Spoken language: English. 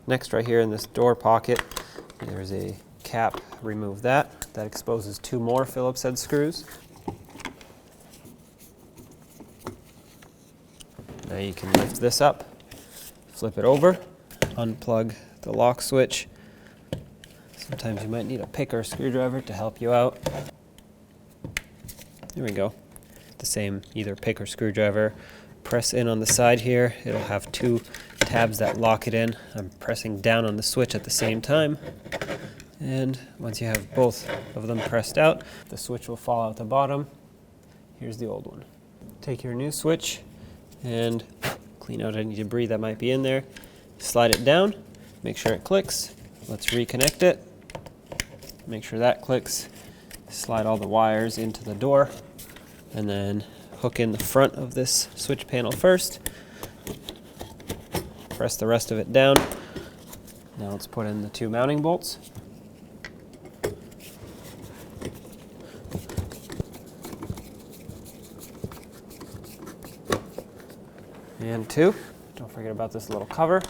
Next, right here in this door pocket, there's a cap. Remove that. That exposes 2 more Phillips head screws. Now you can lift this up, flip it over, unplug the lock switch. Sometimes you might need a pick or a screwdriver to help you out. There we go. The same, either pick or screwdriver. Press in on the side here. It'll have 2 tabs that lock it in. I'm pressing down on the switch at the same time. And once you have both of them pressed out, the switch will fall out the bottom. Here's the old one. Take your new switch and clean out any debris that might be in there. Slide it down, make sure it clicks. Let's reconnect it. Make sure that clicks. Slide all the wires into the door and then hook in the front of this switch panel first. Press the rest of it down. Now let's put in the 2 mounting bolts. And 2. Don't forget about this little cover.